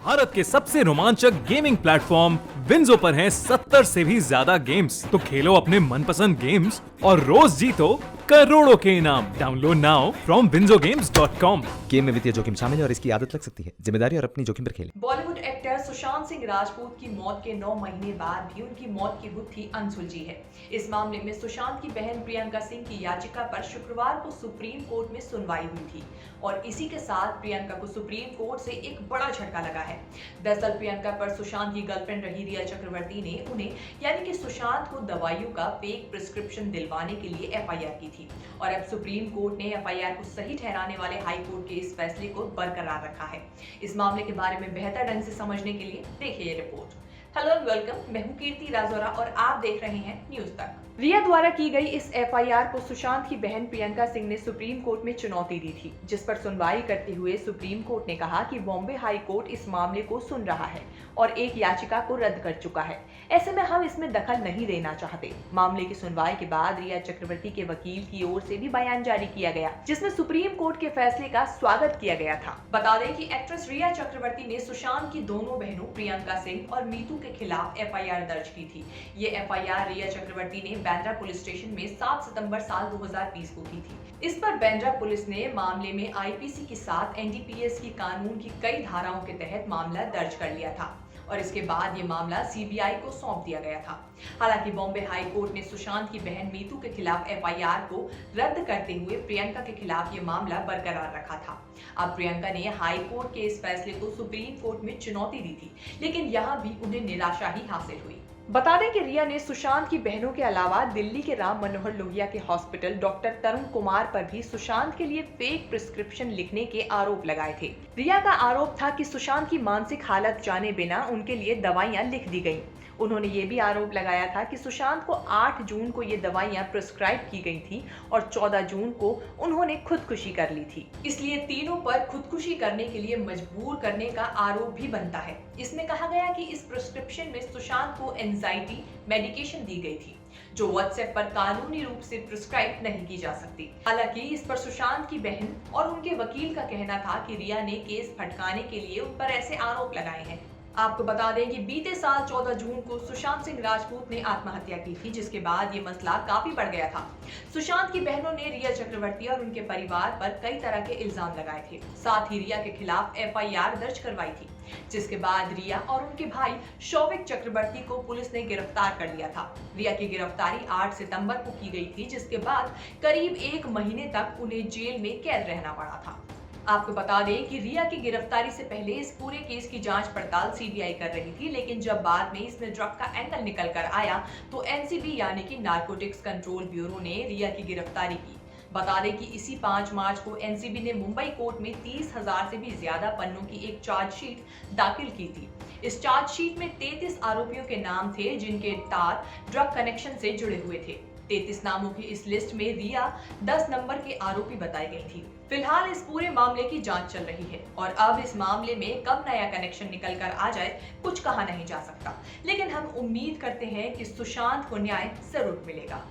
भारत के सबसे रोमांचक गेमिंग प्लेटफॉर्म विंजो पर हैं 70 से भी ज्यादा गेम्स। तो खेलो अपने मनपसंद गेम्स और रोज जीतो करोड़ों के इनाम। Download now from winzogames.com। Game में वित्तीय जोखिम शामिल है और इसकी आदत लग सकती है। जिम्मेदारी और अपनी जोखिम पर खेलें। बॉलीवुड एक्टर सुशांत सिंह राजपूत की मौत के 9 महीने बाद भी उनकी मौत की गुत्थी अनसुलझी है। इस मामले में सुशांत की बहन प्रियंका सिंह की याचिका पर शुक्रवार को सुप्रीम कोर्ट में सुनवाई हुई थी और इसी के साथ प्रियंका को सुप्रीम कोर्ट से एक बड़ा झटका लगा है। दरअसल प्रियंका पर सुशांत की गर्लफ्रेंड रही रिया चक्रवर्ती ने उन्हें यानी कि सुशांत को दवाइयों का फेक प्रिस्क्रिप्शन दिलवाने के लिए एफआईआर की थी और अब सुप्रीम कोर्ट ने एफआईआर को सही ठहराने वाले हाई कोर्ट के इस फैसले को बरकरार रखा है। इस मामले के बारे में बेहतर ढंग से समझने के लिए देखिए ये रिपोर्ट। हेलो एंड वेलकम, मैं हूं कीर्ति राजौरा और आप देख रहे हैं न्यूज तक। रिया द्वारा की गई इस एफआईआर को सुशांत की बहन प्रियंका सिंह ने सुप्रीम कोर्ट में चुनौती दी थी, जिस पर सुनवाई करते हुए सुप्रीम कोर्ट ने कहा कि बॉम्बे हाई कोर्ट इस मामले को सुन रहा है और एक याचिका को रद्द कर चुका है। ऐसे में हम इसमें दखल नहीं देना चाहते। मामले की सुनवाई के बाद रिया चक्रवर्ती के वकील की ओर से भी बयान जारी किया गया, जिसमें सुप्रीम कोर्ट के फैसले का स्वागत किया गया था। बता दें कि एक्ट्रेस रिया चक्रवर्ती ने सुशांत की दोनों बहनों प्रियंका सिंह और मीतू के खिलाफ एफआईआर दर्ज की थी। ये एफआईआर रिया चक्रवर्ती ने बांद्रा पुलिस स्टेशन में 7 सितंबर साल 2020 को की थी। इस पर बांद्रा पुलिस ने मामले में आईपीसी के साथ एनडीपीएस की कानून की कई धाराओं के तहत मामला दर्ज कर लिया था और इसके बाद ये मामला सीबीआई को सौंप दिया गया था। हालांकि बॉम्बे हाई कोर्ट ने सुशांत की बहन मीतू के खिलाफ एफआईआर को रद्द करते हुए प्रियंका के खिलाफ ये मामला बरकरार रखा था। अब प्रियंका ने हाई कोर्ट के इस फैसले को सुप्रीम कोर्ट में चुनौती दी थी, लेकिन यहाँ भी उन्हें निराशा ही हासिल हुई। बता दें कि रिया ने सुशांत की बहनों के अलावा दिल्ली के राम मनोहर लोहिया के हॉस्पिटल डॉक्टर तरुण कुमार पर भी सुशांत के लिए फेक प्रिस्क्रिप्शन लिखने के आरोप लगाए थे। रिया का आरोप था कि सुशांत की मानसिक हालत जाने बिना उनके लिए दवाइयां लिख दी गईं। उन्होंने ये भी आरोप लगाया था कि सुशांत को 8 जून को ये दवाइयां प्रिस्क्राइब की गई थी और 14 जून को उन्होंने खुदकुशी कर ली थी। इसलिए तीनों पर खुदकुशी करने के लिए मजबूर करने का आरोप भी बनता है। इसमें कहा गया कि इस प्रिस्क्रिप्शन में सुशांत को एंजाइटी मेडिकेशन दी गई थी, जो व्हाट्सएप पर कानूनी रूप से प्रिस्क्राइब नहीं की जा सकती। हालांकि इस पर सुशांत की बहन और उनके वकील का कहना था कि रिया ने केस भटकाने के लिए उन पर ऐसे आरोप लगाए हैं। आपको बता दें कि बीते साल 14 जून को सुशांत सिंह राजपूत ने आत्महत्या की थी, जिसके बाद ये मसला काफी बढ़ गया था। सुशांत की बहनों ने रिया चक्रवर्ती और उनके परिवार पर कई तरह के इल्जाम लगाए थे। साथ ही रिया के खिलाफ एफआईआर दर्ज करवाई थी, जिसके बाद रिया और उनके भाई शौविक चक्रवर्ती को पुलिस ने गिरफ्तार कर लिया था। रिया की गिरफ्तारी 8 सितंबर को की गई थी, जिसके बाद करीब 1 महीने तक उन्हें जेल में कैद रहना पड़ा था। आपको बता दें कि रिया की गिरफ्तारी से पहले इस पूरे केस की जांच पड़ताल सीबीआई कर रही थी, लेकिन जब बाद में इसमें ड्रग का एंगल निकल कर आया तो एनसीबी यानी कि नारकोटिक्स कंट्रोल ब्यूरो ने रिया की गिरफ्तारी की। बता दें कि इसी 5 मार्च को एनसीबी ने मुंबई कोर्ट में 30,000 से भी ज्यादा पन्नों की एक चार्जशीट दाखिल की थी। इस चार्जशीट में 33 आरोपियों के नाम थे, जिनके तार ड्रग कनेक्शन से जुड़े हुए थे। 33 नामों की इस लिस्ट में रिया 10 नंबर के आरोपी बताई गई थी। फिलहाल इस पूरे मामले की जांच चल रही है और अब इस मामले में कब नया कनेक्शन निकल कर आ जाए कुछ कहा नहीं जा सकता, लेकिन हम उम्मीद करते हैं कि सुशांत को न्याय जरूर मिलेगा।